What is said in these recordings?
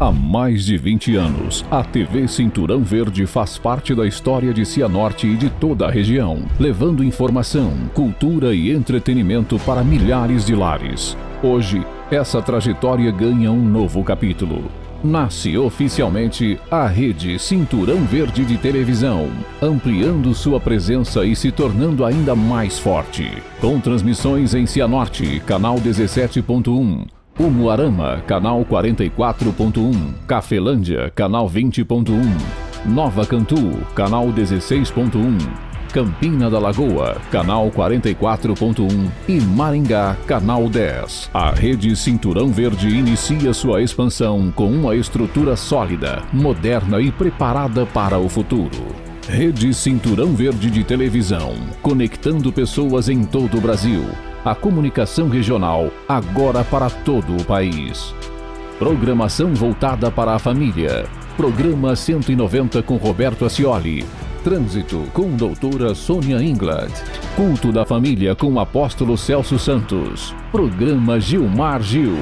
Há mais de 20 anos, a TV Cinturão Verde faz parte da história de Cianorte e de toda a região, levando informação, cultura e entretenimento para milhares de lares. Hoje, essa trajetória ganha um novo capítulo. Nasce oficialmente a Rede Cinturão Verde de Televisão, ampliando sua presença e se tornando ainda mais forte. Com transmissões em Cianorte, canal 17.1, Umuarama, canal 44.1, Cafelândia, canal 20.1, Nova Cantu, canal 16.1, Campina da Lagoa, canal 44.1 e Maringá, canal 10. A Rede Cinturão Verde inicia sua expansão com uma estrutura sólida, moderna e preparada para o futuro. Rede Cinturão Verde de Televisão, conectando pessoas em todo o Brasil. A comunicação regional, agora para todo o país. Programação voltada para a família. Programa 190 com Roberto Ascioli. Trânsito com doutora Sônia Ingladt. Culto da Família com o apóstolo Celso Santos. Programa Gilmar Gil.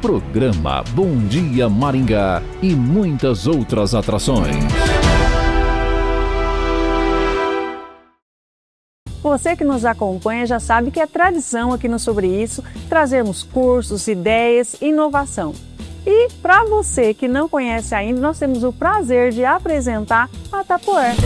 Programa Bom Dia Maringá e muitas outras atrações. Você que nos acompanha já sabe que é tradição aqui no Sobre Isso trazermos cursos, ideias e inovação. E para você que não conhece ainda, nós temos o prazer de apresentar a Tupperware.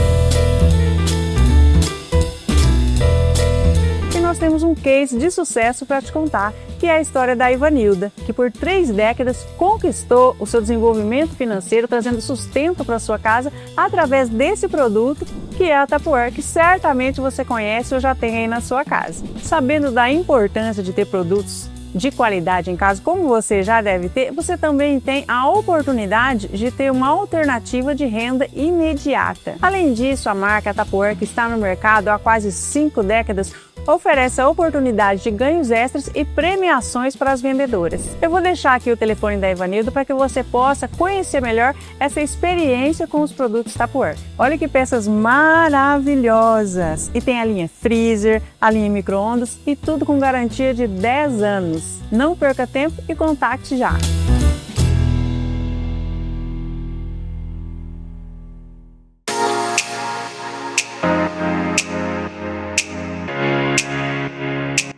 E nós temos um case de sucesso para te contar, que é a história da Ivanilda, que por 3 décadas conquistou o seu desenvolvimento financeiro, trazendo sustento para sua casa através desse produto, que é a Tupperware, que certamente você conhece ou já tem aí na sua casa. Sabendo da importância de ter produtos de qualidade em casa, como você já deve ter, você também tem a oportunidade de ter uma alternativa de renda imediata. Além disso, a marca Tupperware, que está no mercado há quase 5 décadas, oferece a oportunidade de ganhos extras e premiações para as vendedoras. Eu vou deixar aqui o telefone da Ivanilda para que você possa conhecer melhor essa experiência com os produtos Tupperware. Olha que peças maravilhosas! E tem a linha freezer, a linha micro-ondas e tudo com garantia de 10 anos. Não perca tempo e contacte já!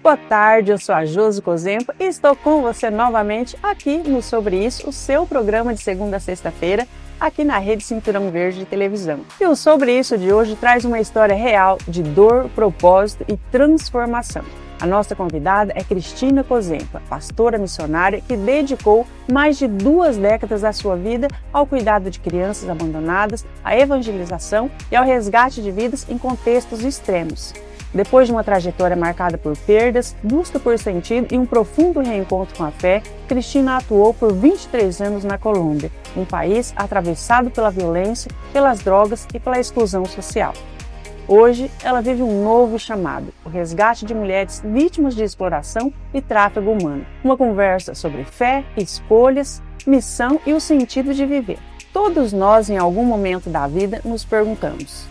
Boa tarde, eu sou a Josi Cozempa e estou com você novamente aqui no Sobre Isso, o seu programa de segunda a sexta-feira, aqui na Rede Cinturão Verde de Televisão. E o Sobre Isso de hoje traz uma história real de dor, propósito e transformação. A nossa convidada é Cristina Cozempa, pastora missionária que dedicou mais de 2 décadas da sua vida ao cuidado de crianças abandonadas, à evangelização e ao resgate de vidas em contextos extremos. Depois de uma trajetória marcada por perdas, busca por sentido e um profundo reencontro com a fé, Cristina atuou por 23 anos na Colômbia, um país atravessado pela violência, pelas drogas e pela exclusão social. Hoje, ela vive um novo chamado, o resgate de mulheres vítimas de exploração e tráfego humano. Uma conversa sobre fé, escolhas, missão e o sentido de viver. Todos nós, em algum momento da vida, nos perguntamos: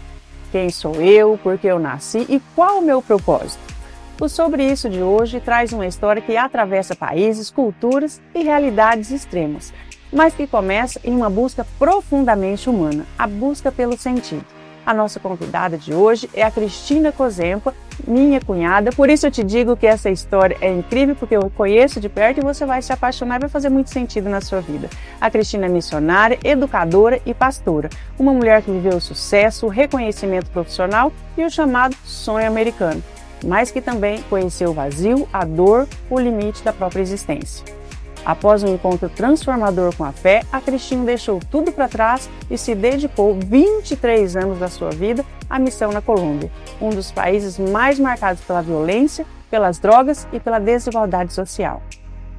quem sou eu, por que eu nasci e qual o meu propósito? O Sobre Isso de hoje traz uma história que atravessa países, culturas e realidades extremas, mas que começa em uma busca profundamente humana, a busca pelo sentido. A nossa convidada de hoje é a Cristina Cozempa, minha cunhada, por isso eu te digo que essa história é incrível, porque eu conheço de perto e você vai se apaixonar e vai fazer muito sentido na sua vida. A Cristina é missionária, educadora e pastora, uma mulher que viveu o sucesso, o reconhecimento profissional e o chamado sonho americano, mas que também conheceu o vazio, a dor, o limite da própria existência. Após um encontro transformador com a fé, a Cristina deixou tudo para trás e se dedicou 23 anos da sua vida à missão na Colômbia, um dos países mais marcados pela violência, pelas drogas e pela desigualdade social.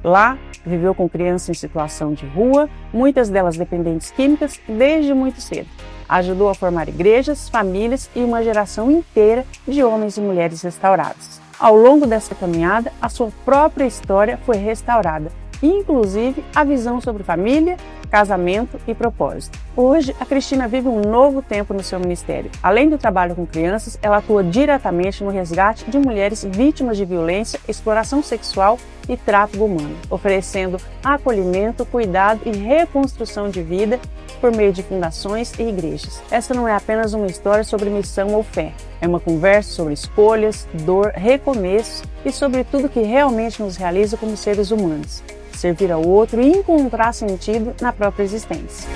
Lá, viveu com crianças em situação de rua, muitas delas dependentes químicas, desde muito cedo. Ajudou a formar igrejas, famílias e uma geração inteira de homens e mulheres restaurados. Ao longo dessa caminhada, a sua própria história foi restaurada, inclusive a visão sobre família, casamento e propósito. Hoje, a Cristina vive um novo tempo no seu ministério. Além do trabalho com crianças, ela atua diretamente no resgate de mulheres vítimas de violência, exploração sexual e tráfico humano, oferecendo acolhimento, cuidado e reconstrução de vida por meio de fundações e igrejas. Essa não é apenas uma história sobre missão ou fé, é uma conversa sobre escolhas, dor, recomeços e sobre tudo que realmente nos realiza como seres humanos. Servir ao outro e encontrar sentido na própria existência.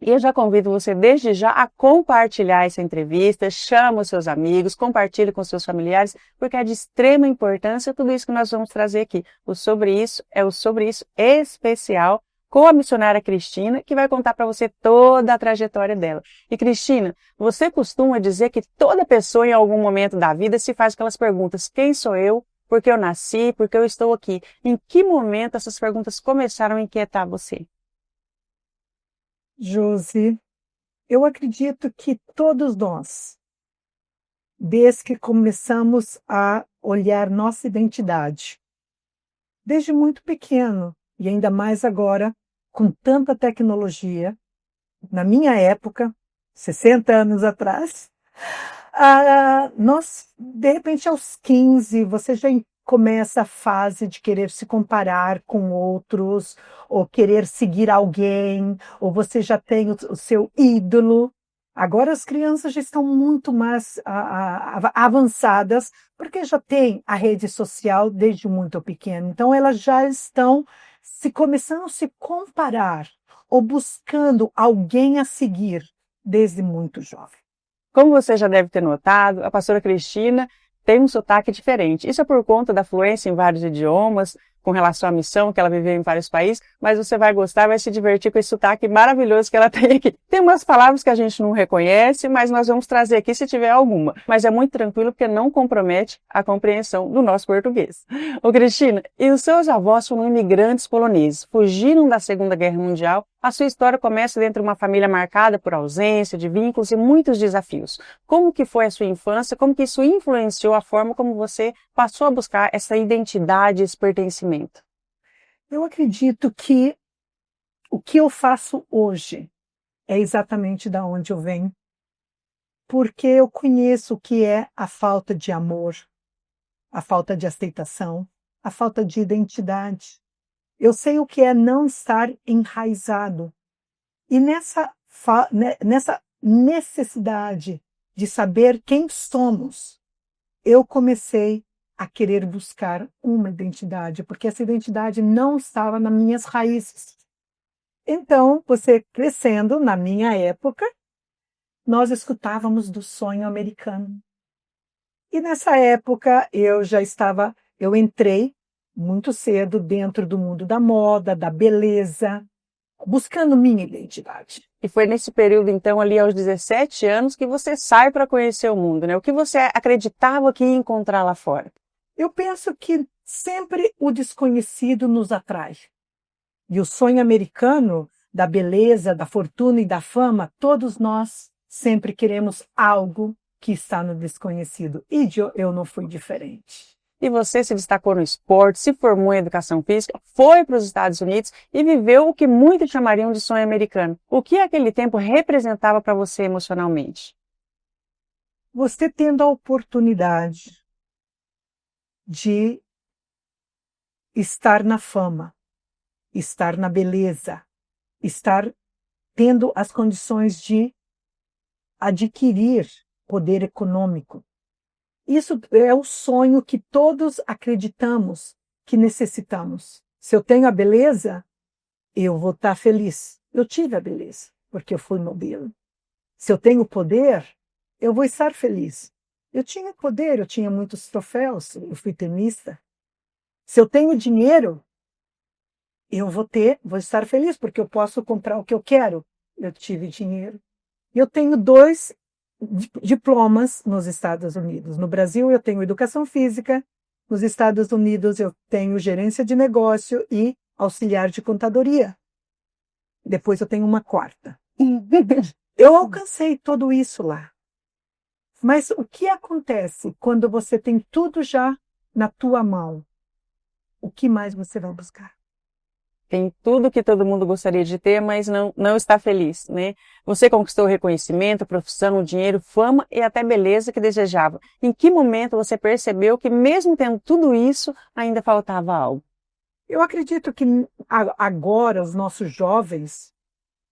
E eu já convido você desde já a compartilhar essa entrevista, chama os seus amigos, compartilhe com seus familiares, porque é de extrema importância tudo isso que nós vamos trazer aqui. O Sobre Isso é o Sobre Isso especial com a missionária Cristina, que vai contar para você toda a trajetória dela. E Cristina, você costuma dizer que toda pessoa em algum momento da vida se faz aquelas perguntas: quem sou eu? Por que eu nasci? Por que eu estou aqui? Em que momento essas perguntas começaram a inquietar você? Josi, eu acredito que todos nós, desde que começamos a olhar nossa identidade, desde muito pequeno, e ainda mais agora, com tanta tecnologia, na minha época, 60 anos atrás, nós, de repente, aos 15, você já começa a fase de querer se comparar com outros, ou querer seguir alguém, ou você já tem o seu ídolo. Agora as crianças já estão muito mais avançadas, porque já tem a rede social desde muito pequeno. Então elas já estão começando a se comparar, ou buscando alguém a seguir desde muito jovem. Como você já deve ter notado, a pastora Cristina tem um sotaque diferente. Isso é por conta da fluência em vários idiomas, com relação à missão que ela viveu em vários países, mas você vai gostar, vai se divertir com esse sotaque maravilhoso que ela tem aqui. Tem umas palavras que a gente não reconhece, mas nós vamos trazer aqui se tiver alguma. Mas é muito tranquilo porque não compromete a compreensão do nosso português. Ô Cristina, e os seus avós foram imigrantes poloneses, fugiram da Segunda Guerra Mundial. A sua história começa dentro de uma família marcada por ausência de vínculos e muitos desafios. Como que foi a sua infância? Como que isso influenciou a forma como você passou a buscar essa identidade, esse pertencimento? Eu acredito que o que eu faço hoje é exatamente da onde eu venho, porque eu conheço o que é a falta de amor, a falta de aceitação, a falta de identidade. Eu sei o que é não estar enraizado. E nessa necessidade de saber quem somos, eu comecei a querer buscar uma identidade, porque essa identidade não estava nas minhas raízes. Então, você crescendo, na minha época, nós escutávamos do sonho americano. E nessa época eu entrei muito cedo dentro do mundo da moda, da beleza, buscando minha identidade. E foi nesse período, então, ali aos 17 anos, que você sai para conhecer o mundo, né? O que você acreditava que ia encontrar lá fora? Eu penso que sempre o desconhecido nos atrai. E o sonho americano da beleza, da fortuna e da fama, todos nós sempre queremos algo que está no desconhecido. E eu não fui diferente. E você se destacou no esporte, se formou em educação física, foi para os Estados Unidos e viveu o que muitos chamariam de sonho americano. O que aquele tempo representava para você emocionalmente? Você tendo a oportunidade de estar na fama, estar na beleza, estar tendo as condições de adquirir poder econômico. Isso é o sonho que todos acreditamos que necessitamos. Se eu tenho a beleza, eu vou estar feliz. Eu tive a beleza, porque eu fui modelo. Se eu tenho poder, eu vou estar feliz. Eu tinha poder, eu tinha muitos troféus, eu fui tenista. Se eu tenho dinheiro, eu vou estar feliz, porque eu posso comprar o que eu quero. Eu tive dinheiro. Eu tenho 2 diplomas nos Estados Unidos. No Brasil, eu tenho educação física. Nos Estados Unidos eu tenho gerência de negócio e auxiliar de contadoria. Depois eu tenho uma quarta. Eu alcancei tudo isso lá. Mas o que acontece quando você tem tudo já na tua mão? O que mais você vai buscar? Tem tudo que todo mundo gostaria de ter, mas não está feliz, né? Você conquistou o reconhecimento, profissão, dinheiro, fama e até beleza que desejava. Em que momento você percebeu que mesmo tendo tudo isso, ainda faltava algo? Eu acredito que agora os nossos jovens,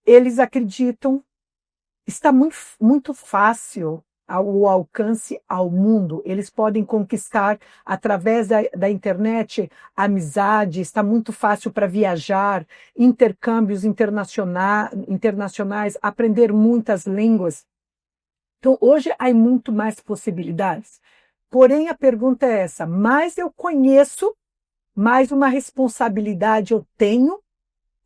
eles acreditam, está muito fácil o alcance ao mundo. Eles podem conquistar, através da internet, amizade, está muito fácil para viajar, intercâmbios internacionais, aprender muitas línguas. Então, hoje há muito mais possibilidades. Porém, a pergunta é essa: mais eu conheço, mais uma responsabilidade eu tenho.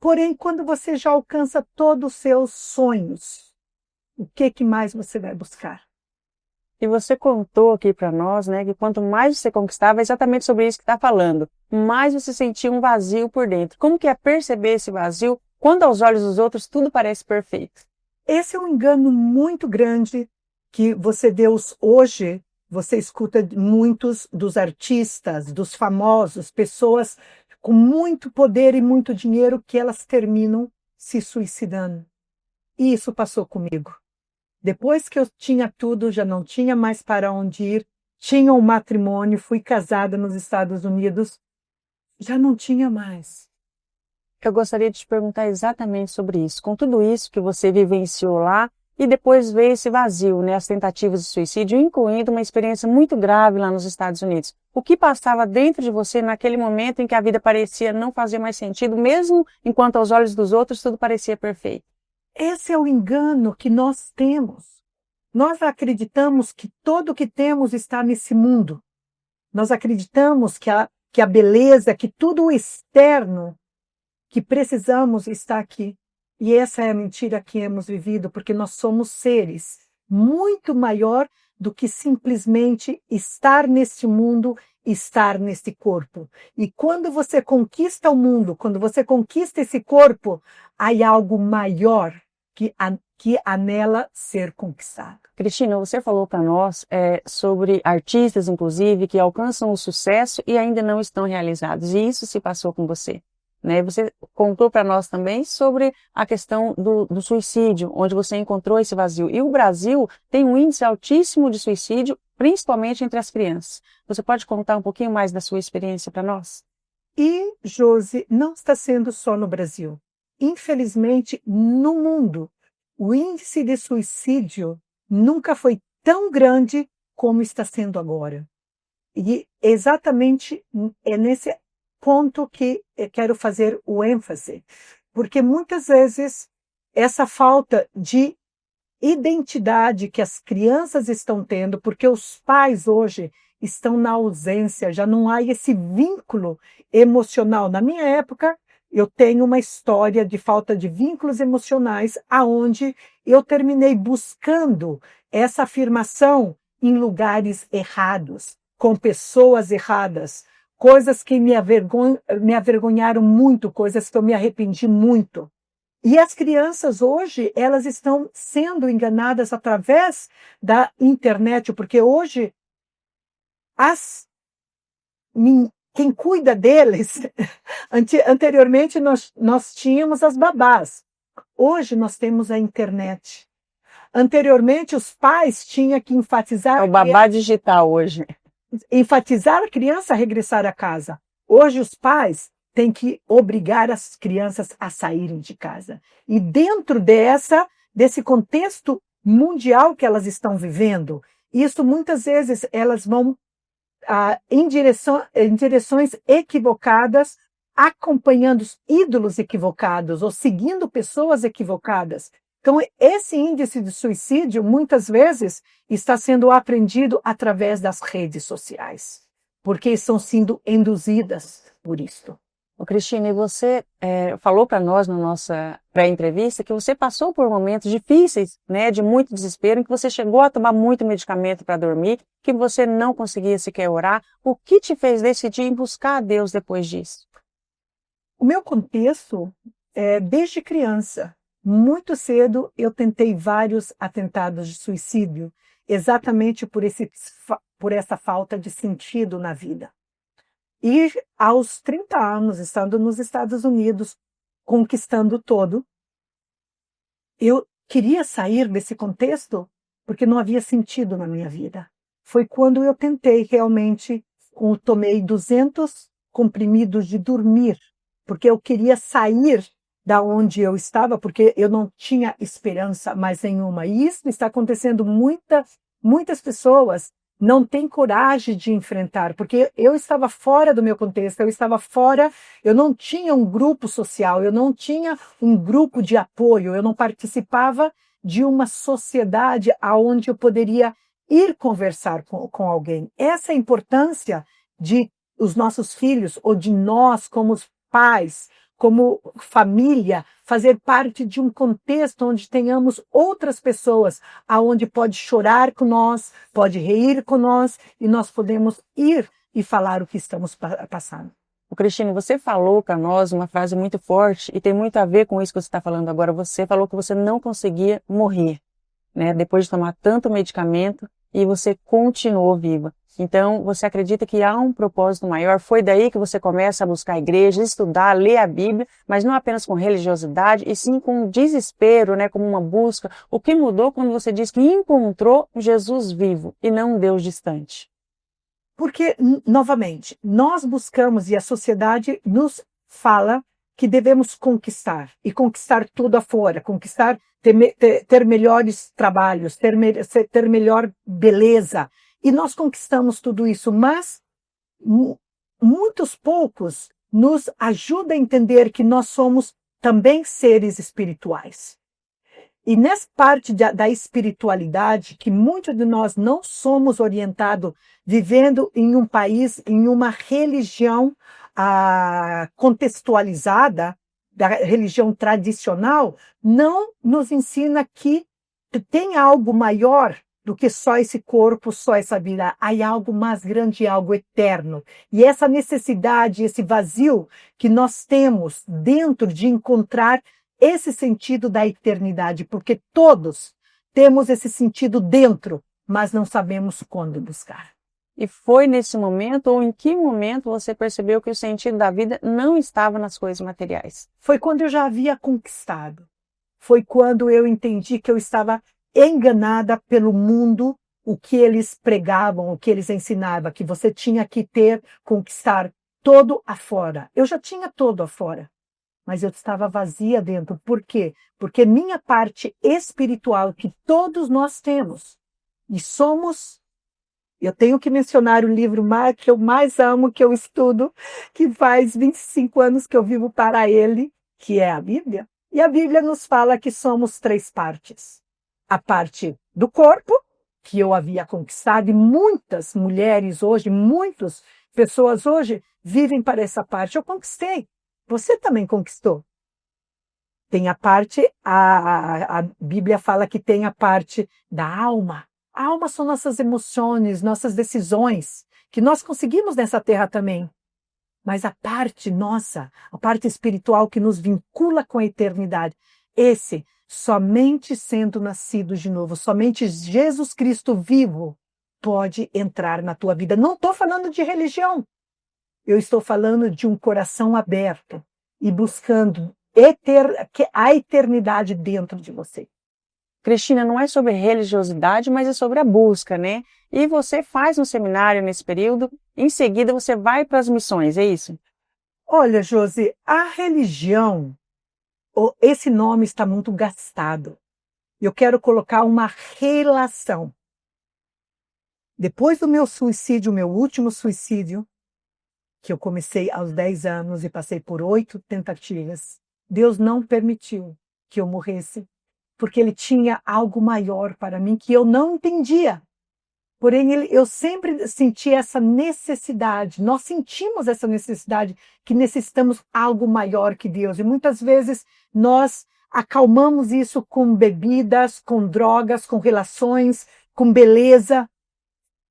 Porém, quando você já alcança todos os seus sonhos, o que mais você vai buscar? E você contou aqui para nós, né, que quanto mais você conquistava, é exatamente sobre isso que está falando, mais você sentia um vazio por dentro. Como que é perceber esse vazio quando aos olhos dos outros tudo parece perfeito? Esse é um engano muito grande que hoje você escuta muitos dos artistas, dos famosos, pessoas com muito poder e muito dinheiro que elas terminam se suicidando. E isso passou comigo. Depois que eu tinha tudo, já não tinha mais para onde ir, tinha um matrimônio, fui casada nos Estados Unidos, já não tinha mais. Eu gostaria de te perguntar exatamente sobre isso. Com tudo isso que você vivenciou lá, e depois veio esse vazio, né, as tentativas de suicídio, incluindo uma experiência muito grave lá nos Estados Unidos. O que passava dentro de você naquele momento em que a vida parecia não fazer mais sentido, mesmo enquanto aos olhos dos outros tudo parecia perfeito? Esse é o engano que nós temos. Nós acreditamos que tudo o que temos está nesse mundo. Nós acreditamos que a beleza, que tudo o externo que precisamos está aqui. E essa é a mentira que hemos vivido, porque nós somos seres muito maior do que simplesmente estar neste mundo, estar neste corpo. E quando você conquista o mundo, quando você conquista esse corpo, há algo maior que anela ser conquistado. Cristina, você falou para nós sobre artistas, inclusive, que alcançam o sucesso e ainda não estão realizados. E isso se passou com você, né? Você contou para nós também sobre a questão do suicídio, onde você encontrou esse vazio. E o Brasil tem um índice altíssimo de suicídio, principalmente entre as crianças. Você pode contar um pouquinho mais da sua experiência para nós? E, Josi, não está sendo só no Brasil. Infelizmente, no mundo, o índice de suicídio nunca foi tão grande como está sendo agora. E exatamente é nesse ponto que eu quero fazer o ênfase, porque muitas vezes essa falta de identidade que as crianças estão tendo, porque os pais hoje estão na ausência, já não há esse vínculo emocional. Na minha época, eu tenho uma história de falta de vínculos emocionais, aonde eu terminei buscando essa afirmação em lugares errados, com pessoas erradas, coisas que me avergonharam muito, coisas que eu me arrependi muito. E as crianças hoje, elas estão sendo enganadas através da internet, porque hoje quem cuida deles, anteriormente nós tínhamos as babás, hoje nós temos a internet. Anteriormente os pais tinham que enfatizar... É o babá digital hoje. Enfatizar a criança a regressar a casa. Hoje os pais têm que obrigar as crianças a saírem de casa. E dentro desse contexto mundial que elas estão vivendo, isso muitas vezes elas vão em direções equivocadas, acompanhando ídolos equivocados ou seguindo pessoas equivocadas. Então, esse índice de suicídio, muitas vezes, está sendo aprendido através das redes sociais, porque estão sendo induzidas por isso. Ô, Cristina, e você falou para nós na nossa pré-entrevista que você passou por momentos difíceis, né, de muito desespero, em que você chegou a tomar muito medicamento para dormir, que você não conseguia sequer orar. O que te fez decidir em buscar a Deus depois disso? O meu contexto é desde criança. Muito cedo eu tentei vários atentados de suicídio, exatamente por essa falta de sentido na vida. E aos 30 anos, estando nos Estados Unidos, conquistando todo, eu queria sair desse contexto porque não havia sentido na minha vida. Foi quando eu tentei realmente, tomei 200 comprimidos de dormir, porque eu queria sair da onde eu estava, porque eu não tinha esperança mais nenhuma. E isso está acontecendo, muitas pessoas não têm coragem de enfrentar, porque eu estava fora do meu contexto, eu estava fora, eu não tinha um grupo social, eu não tinha um grupo de apoio, eu não participava de uma sociedade aonde eu poderia ir conversar com alguém. Essa é a importância de os nossos filhos, ou de nós como pais, como família, fazer parte de um contexto onde tenhamos outras pessoas, aonde pode chorar com nós, pode rir com nós, e nós podemos ir e falar o que estamos passando. O Cristina, você falou para nós uma frase muito forte e tem muito a ver com isso que você está falando agora. Você falou que você não conseguia morrer, né? Depois de tomar tanto medicamento, e você continuou viva. Então, você acredita que há um propósito maior? Foi daí que você começa a buscar a igreja, estudar, ler a Bíblia, mas não apenas com religiosidade, e sim com desespero, né, como uma busca. O que mudou quando você diz que encontrou Jesus vivo e não um Deus distante? Porque, novamente, nós buscamos e a sociedade nos fala que devemos conquistar, e conquistar tudo afora, conquistar, ter melhores trabalhos, ter melhor beleza. E nós conquistamos tudo isso, mas muitos poucos nos ajudam a entender que nós somos também seres espirituais. E nessa parte da espiritualidade, que muitos de nós não somos orientados vivendo em um país, em uma religião contextualizada, da religião tradicional, não nos ensina que tem algo maior do que só esse corpo, só essa vida. Há algo mais grande, algo eterno. E essa necessidade, esse vazio que nós temos dentro de encontrar esse sentido da eternidade, porque todos temos esse sentido dentro, mas não sabemos quando buscar. E foi nesse momento, ou em que momento você percebeu que o sentido da vida não estava nas coisas materiais? Foi quando eu já havia conquistado. Foi quando eu entendi que eu estava enganada pelo mundo, o que eles pregavam, o que eles ensinavam, que você tinha que conquistar todo afora. Eu já tinha todo afora, mas eu estava vazia dentro. Por quê? Porque minha parte espiritual, que todos nós temos, e somos... Eu tenho que mencionar o livro que eu mais amo, que eu estudo, que faz 25 anos que eu vivo para ele, que é a Bíblia. E a Bíblia nos fala que somos 3 partes. A parte do corpo, que eu havia conquistado, e muitas mulheres hoje, muitas pessoas hoje vivem para essa parte. Eu conquistei. Você também conquistou. Tem a parte, a Bíblia fala que tem a parte da alma. A alma são nossas emoções, nossas decisões, que nós conseguimos nessa terra também. Mas a parte nossa, a parte espiritual que nos vincula com a eternidade, somente sendo nascido de novo, somente Jesus Cristo vivo pode entrar na tua vida. Não estou falando de religião. Eu estou falando de um coração aberto e buscando a eternidade dentro de você. Cristina, não é sobre religiosidade, mas é sobre a busca, né? E você faz um seminário nesse período, em seguida você vai para as missões, é isso? Olha, Josi, a religião, esse nome está muito gastado. Eu quero colocar uma relação. Depois do meu suicídio, meu último suicídio, que eu comecei aos 10 anos e passei por 8 tentativas, Deus não permitiu que eu morresse, porque Ele tinha algo maior para mim que eu não entendia. Porém, eu sempre senti essa necessidade, nós sentimos essa necessidade, que necessitamos algo maior que Deus. E muitas vezes nós acalmamos isso com bebidas, com drogas, com relações, com beleza,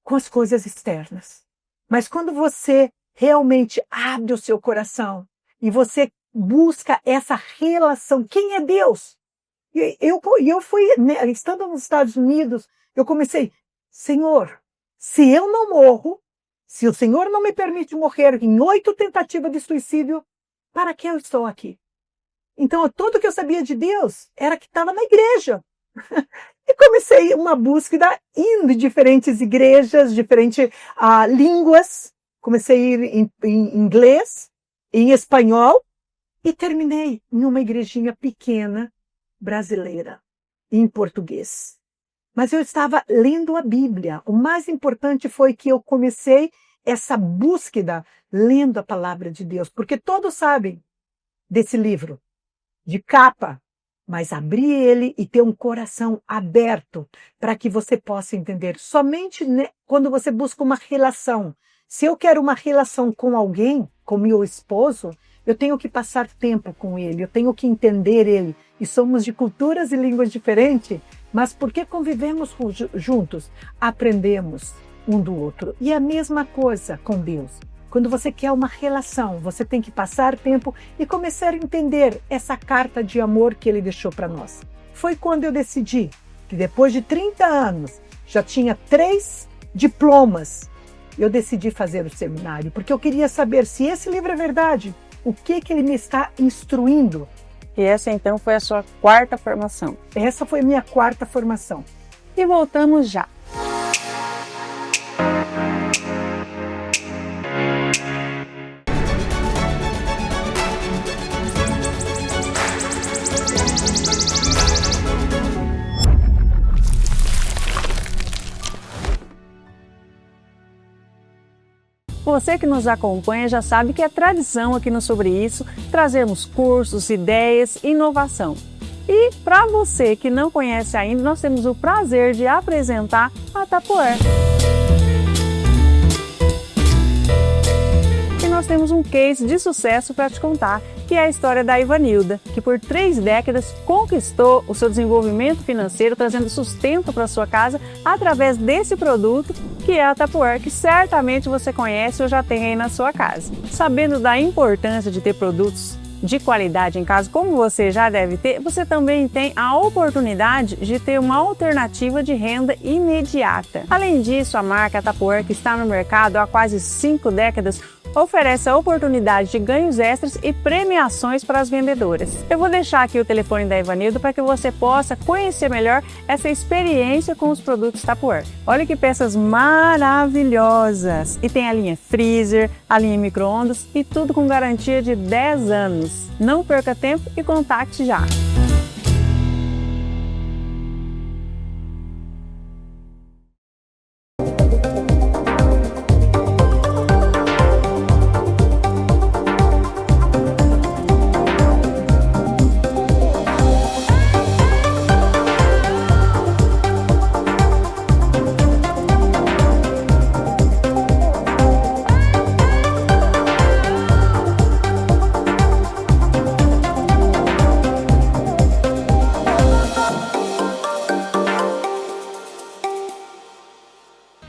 com as coisas externas. Mas quando você realmente abre o seu coração e você busca essa relação, quem é Deus? E eu fui, né, estando nos Estados Unidos, eu comecei, Senhor, se eu não morro, se o Senhor não me permite morrer em 8 tentativas de suicídio, para que eu estou aqui? Então, tudo que eu sabia de Deus era que estava na igreja. E comecei uma búsqueda indo em diferentes igrejas, diferentes línguas. Comecei a ir em inglês, em espanhol, e terminei em uma igrejinha pequena, brasileira, em português. Mas eu estava lendo a Bíblia. O mais importante foi que eu comecei essa búsqueda lendo a palavra de Deus, porque todos sabem desse livro, de capa, mas abrir ele e ter um coração aberto para que você possa entender. Somente quando você busca uma relação. Se eu quero uma relação com alguém, com meu esposo, eu tenho que passar tempo com ele, eu tenho que entender ele. E somos de culturas e línguas diferentes, mas porque convivemos juntos, aprendemos um do outro. E a mesma coisa com Deus. Quando você quer uma relação, você tem que passar tempo e começar a entender essa carta de amor que Ele deixou para nós. Foi quando eu decidi que depois de 30 anos, já tinha 3 diplomas, eu decidi fazer o seminário, porque eu queria saber se esse livro é verdade, o que Ele me está instruindo. E essa então foi a sua 4ª formação. Essa foi a minha 4ª formação. E voltamos já. Você que nos acompanha já sabe que é tradição aqui no Sobre Isso trazermos cursos, ideias e inovação. E para você que não conhece ainda, nós temos o prazer de apresentar a Tupperware. E nós temos um case de sucesso para te contar, que é a história da Ivanilda, que por 3 décadas conquistou o seu desenvolvimento financeiro, trazendo sustento para sua casa através desse produto, que é a Tupperware, que certamente você conhece ou já tem aí na sua casa. Sabendo da importância de ter produtos de qualidade em casa, como você já deve ter, você também tem a oportunidade de ter uma alternativa de renda imediata. Além disso, a marca Tupperware, que está no mercado há quase 5 décadas, oferece a oportunidade de ganhos extras e premiações para as vendedoras. Eu vou deixar aqui o telefone da Ivanilda para que você possa conhecer melhor essa experiência com os produtos Tupperware. Olha que peças maravilhosas! E tem a linha freezer, a linha micro-ondas e tudo com garantia de 10 anos. Não perca tempo e contacte já!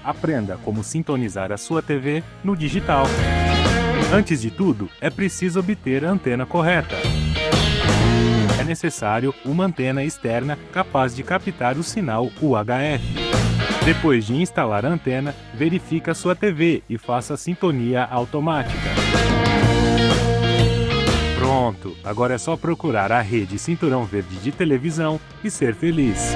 Aprenda como sintonizar a sua TV no digital. Antes de tudo, é preciso obter a antena correta. É necessário uma antena externa capaz de captar o sinal UHF. Depois de instalar a antena, verifique a sua TV e faça a sintonia automática. Pronto, agora é só procurar a rede Cinturão Verde de televisão e ser feliz.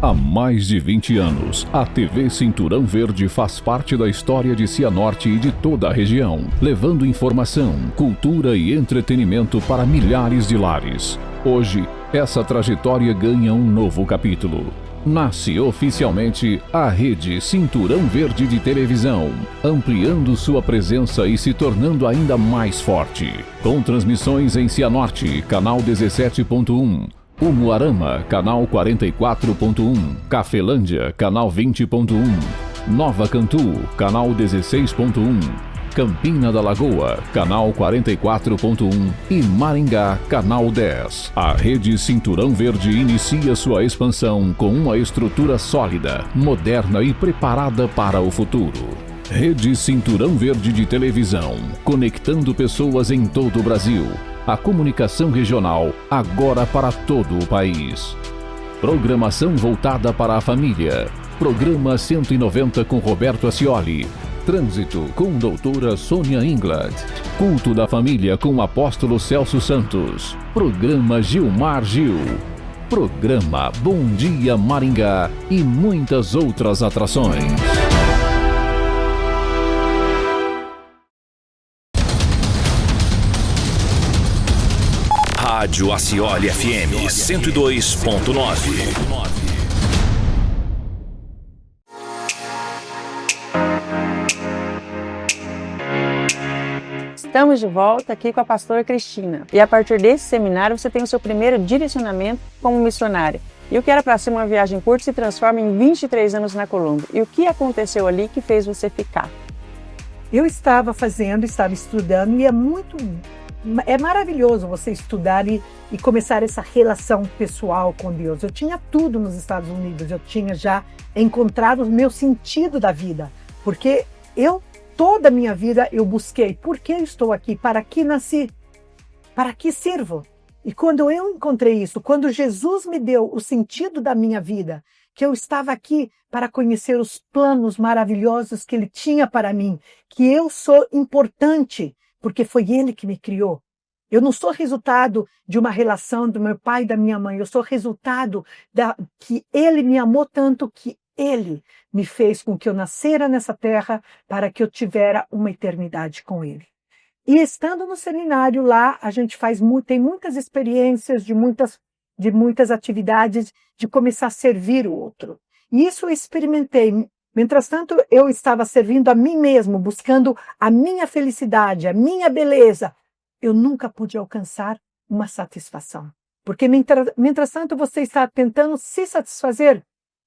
Há mais de 20 anos, a TV Cinturão Verde faz parte da história de Cianorte e de toda a região, levando informação, cultura e entretenimento para milhares de lares. Hoje, essa trajetória ganha um novo capítulo. Nasce oficialmente a Rede Cinturão Verde de Televisão, ampliando sua presença e se tornando ainda mais forte. Com transmissões em Cianorte, canal 17.1, Umuarama, canal 44.1, Cafelândia, canal 20.1, Nova Cantu, canal 16.1, Campina da Lagoa, canal 44.1 e Maringá, canal 10. A Rede Cinturão Verde inicia sua expansão com uma estrutura sólida, moderna e preparada para o futuro. Rede Cinturão Verde de Televisão, conectando pessoas em todo o Brasil. A comunicação regional, agora para todo o país. Programação voltada para a família. Programa 190 com Roberto Ascioli. Trânsito com doutora Sônia Ingladt. Culto da Família com o apóstolo Celso Santos. Programa Gilmar Gil. Programa Bom Dia Maringá e muitas outras atrações. Rádio Ascioli FM 102.9. Estamos de volta aqui com a pastora Cristina. E a partir desse seminário você tem o seu primeiro direcionamento como missionária. E o que era para ser uma viagem curta se transforma em 23 anos na Colômbia. E o que aconteceu ali que fez você ficar? Eu estava estudando e é maravilhoso você estudar e começar essa relação pessoal com Deus. Eu tinha tudo nos Estados Unidos, eu tinha já encontrado o meu sentido da vida, porque toda a minha vida eu busquei, por que eu estou aqui, para que nasci, para que sirvo? E quando eu encontrei isso, quando Jesus me deu o sentido da minha vida, que eu estava aqui para conhecer os planos maravilhosos que Ele tinha para mim, que eu sou importante, porque foi Ele que me criou. Eu não sou resultado de uma relação do meu pai e da minha mãe, eu sou resultado que Ele me amou tanto que Ele me fez com que eu nascera nessa terra para que eu tivesse uma eternidade com Ele. E estando no seminário lá, a gente tem muitas experiências de muitas atividades de começar a servir o outro. E isso eu experimentei. Mientras tanto, eu estava servindo a mim mesmo, buscando a minha felicidade, a minha beleza. Eu nunca pude alcançar uma satisfação. Porque mientras tanto você está tentando se satisfazer,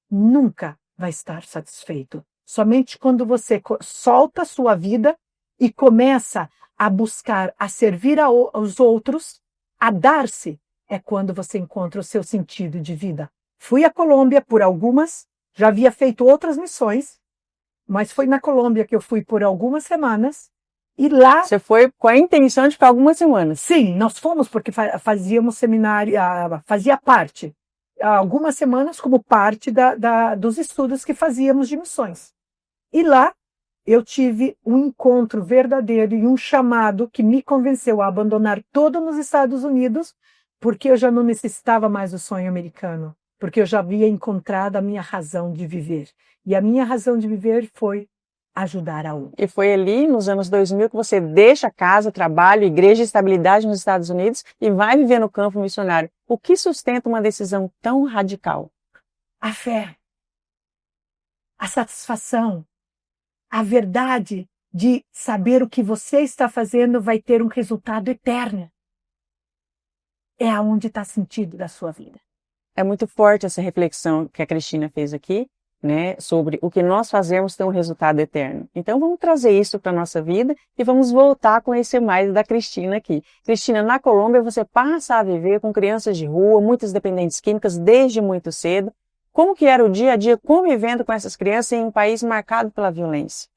nunca vai estar satisfeito. Somente quando você solta a sua vida e começa a buscar, a servir aos outros, a dar-se, é quando você encontra o seu sentido de vida. Fui à Colômbia por já havia feito outras missões, mas foi na Colômbia que eu fui por algumas semanas. E lá... Você foi com a intenção de ficar algumas semanas? Sim, nós fomos porque fazíamos seminário, fazia parte, algumas semanas como parte dos estudos que fazíamos de missões. E lá eu tive um encontro verdadeiro e um chamado que me convenceu a abandonar tudo nos Estados Unidos, porque eu já não necessitava mais do sonho americano, porque eu já havia encontrado a minha razão de viver. E a minha razão de viver foi ajudar a outro. E foi ali, nos anos 2000, que você deixa casa, trabalho, igreja e estabilidade nos Estados Unidos e vai viver no campo missionário. O que sustenta uma decisão tão radical? A fé, a satisfação, a verdade de saber o que você está fazendo vai ter um resultado eterno. É aonde está o sentido da sua vida. É muito forte essa reflexão que a Cristina fez aqui, né, sobre o que nós fazemos ter um resultado eterno. Então vamos trazer isso para a nossa vida e vamos voltar a conhecer mais da Cristina aqui. Cristina, na Colômbia você passa a viver com crianças de rua, muitas dependentes químicas desde muito cedo. Como que era o dia a dia convivendo com essas crianças em um país marcado pela violência?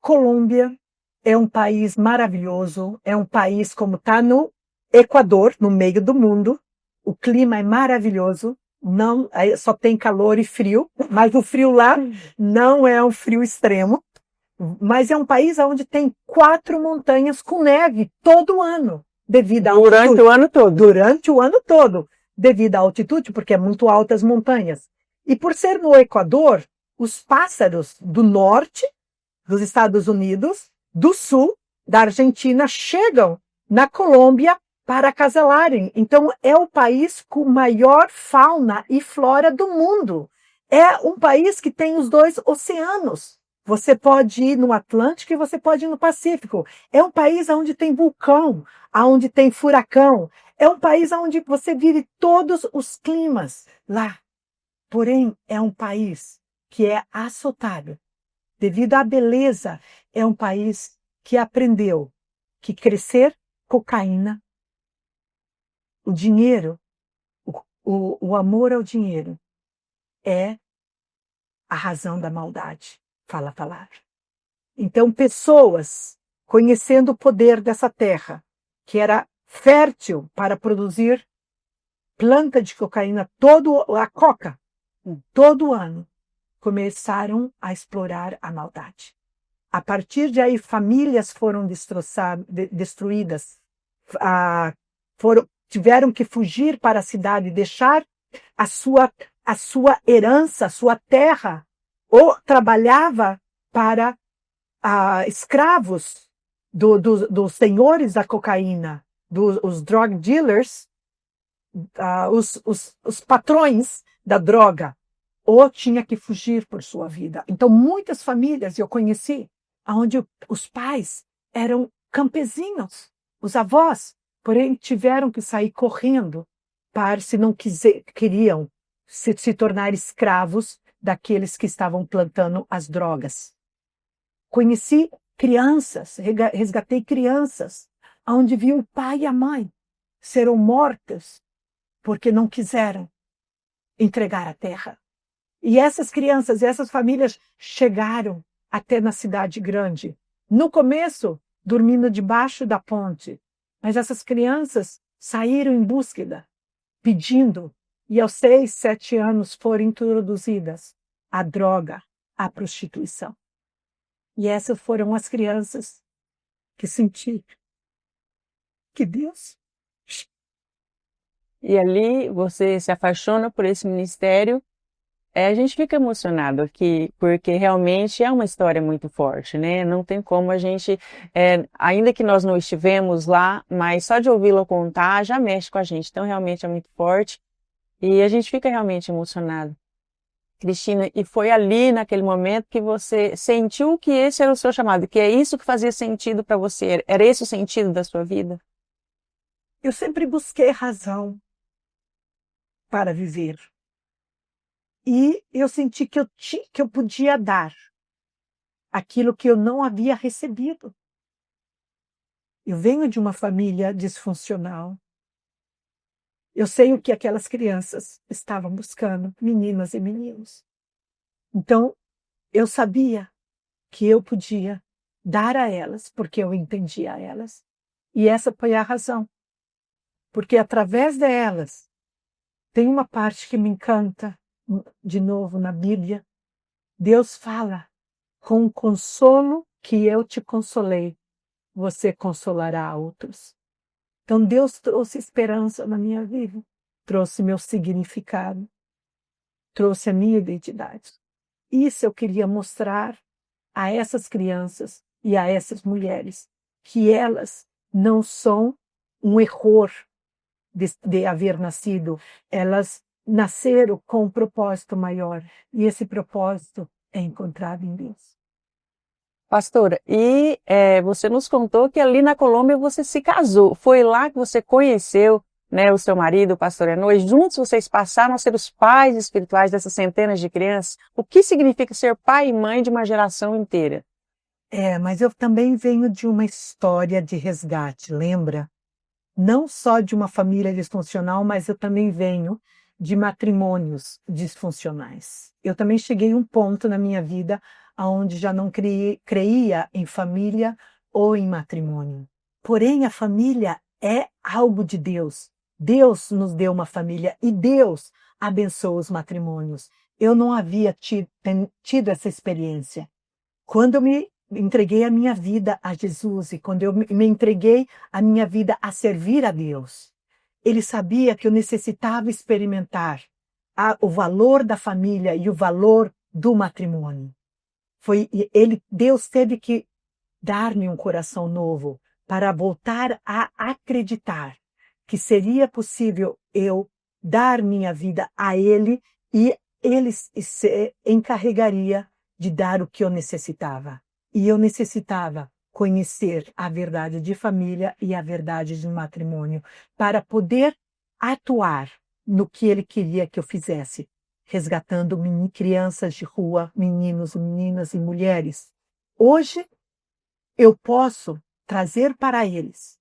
Colômbia é um país maravilhoso, é um país como está no Equador, no meio do mundo. O clima é maravilhoso, não, só tem calor e frio, mas o frio lá não é um frio extremo. Mas é um país onde tem 4 montanhas com neve todo ano, devido à altitude. Durante o ano todo? Durante o ano todo, devido à altitude, porque é muito altas montanhas. E por ser no Equador, os pássaros do norte dos Estados Unidos, do sul, da Argentina, chegam na Colômbia para acasalarem. Então, é o país com maior fauna e flora do mundo. É um país que tem os 2 oceanos. Você pode ir no Atlântico e você pode ir no Pacífico. É um país onde tem vulcão, onde tem furacão. É um país onde você vive todos os climas lá. Porém, é um país que é açotado. Devido à beleza, é um país que aprendeu que crescer cocaína, o dinheiro, o amor ao dinheiro é a razão da maldade, fala a palavra. Então, pessoas conhecendo o poder dessa terra, que era fértil para produzir planta de cocaína, a coca, todo ano, começaram a explorar a maldade. A partir de aí, famílias foram destruídas, tiveram que fugir para a cidade, deixar a sua herança, a sua terra, ou trabalhava para escravos dos senhores da cocaína, os drug dealers, os patrões da droga, ou tinha que fugir por sua vida. Então, muitas famílias eu conheci, onde os pais eram campesinos, os avós, porém tiveram que sair correndo se não queriam se tornar escravos daqueles que estavam plantando as drogas. Conheci crianças, resgatei crianças, onde vi o pai e a mãe serem mortas porque não quiseram entregar a terra. E essas crianças, essas famílias chegaram até na cidade grande. No começo, dormindo debaixo da ponte. Mas essas crianças saíram em búsqueda, pedindo, e aos 6, 7 anos foram introduzidas a droga, a prostituição. E essas foram as crianças que sentiram que Deus... E ali você se apaixona por esse ministério. A gente fica emocionado aqui, porque realmente é uma história muito forte, né? Não tem como a gente, ainda que nós não estivemos lá, mas só de ouvi-la contar já mexe com a gente. Então, realmente é muito forte e a gente fica realmente emocionado. Cristina, e foi ali, naquele momento, que você sentiu que esse era o seu chamado, que é isso que fazia sentido para você? Era esse o sentido da sua vida? Eu sempre busquei razão para viver. E eu senti que eu podia dar aquilo que eu não havia recebido. Eu venho de uma família disfuncional. Eu sei o que aquelas crianças estavam buscando, meninas e meninos. Então, eu sabia que eu podia dar a elas, porque eu entendia elas. E essa foi a razão. Porque através delas, tem uma parte que me encanta, de novo na Bíblia. Deus fala: com o consolo que eu te consolei, você consolará outros. Então Deus trouxe esperança na minha vida, trouxe meu significado, trouxe a minha identidade. Isso eu queria mostrar a essas crianças e a essas mulheres, que elas não são um erro de haver nascido, elas nasceram com um propósito maior, e esse propósito é encontrado em Deus. Pastora, e você nos contou que ali na Colômbia você se casou. Foi lá que você conheceu, né, o seu marido, o pastor Enoy. Juntos vocês passaram a ser os pais espirituais dessas centenas de crianças. O que significa ser pai e mãe de uma geração inteira? Mas eu também venho de uma história de resgate, lembra? Não só de uma família disfuncional, mas eu também venho de matrimônios disfuncionais. Eu também cheguei a um ponto na minha vida onde já não creia em família ou em matrimônio. Porém, a família é algo de Deus. Deus nos deu uma família e Deus abençoa os matrimônios. Eu não havia tido essa experiência. Quando eu me entreguei a minha vida a Jesus e quando eu me entreguei a minha vida a servir a Deus, Ele sabia que eu necessitava experimentar o valor da família e o valor do matrimônio. Deus teve que dar-me um coração novo para voltar a acreditar que seria possível eu dar minha vida a Ele e Ele se encarregaria de dar o que eu necessitava. E eu necessitava conhecer a verdade de família e a verdade de matrimônio para poder atuar no que Ele queria que eu fizesse, resgatando crianças de rua, meninos, meninas e mulheres. Hoje, eu posso trazer para eles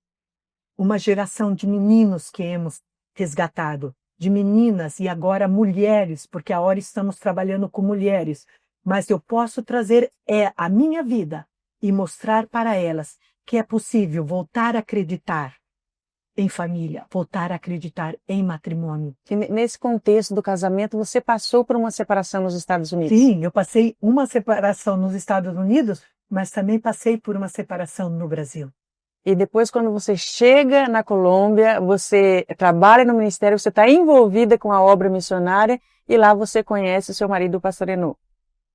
uma geração de meninos que hemos resgatado, de meninas e agora mulheres, porque agora estamos trabalhando com mulheres, mas eu posso trazer a minha vida e mostrar para elas que é possível voltar a acreditar em família, voltar a acreditar em matrimônio. E nesse contexto do casamento, você passou por uma separação nos Estados Unidos? Sim, eu passei uma separação nos Estados Unidos, mas também passei por uma separação no Brasil. E depois, quando você chega na Colômbia, você trabalha no ministério, você está envolvida com a obra missionária e lá você conhece o seu marido, o pastor Enu.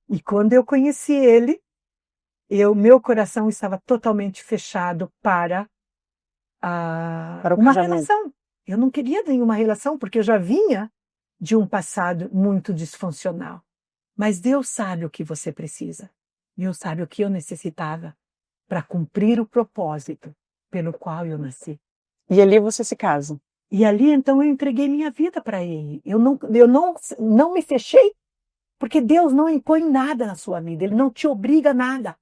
E quando eu conheci ele, meu coração estava totalmente fechado para uma relação. Eu não queria nenhuma relação, porque eu já vinha de um passado muito disfuncional. Mas Deus sabe o que você precisa. Deus sabe o que eu necessitava para cumprir o propósito pelo qual eu nasci. E ali você se casa. E ali, então, eu entreguei minha vida para Ele. Eu não me fechei, porque Deus não impõe nada na sua vida. Ele não te obriga a nada.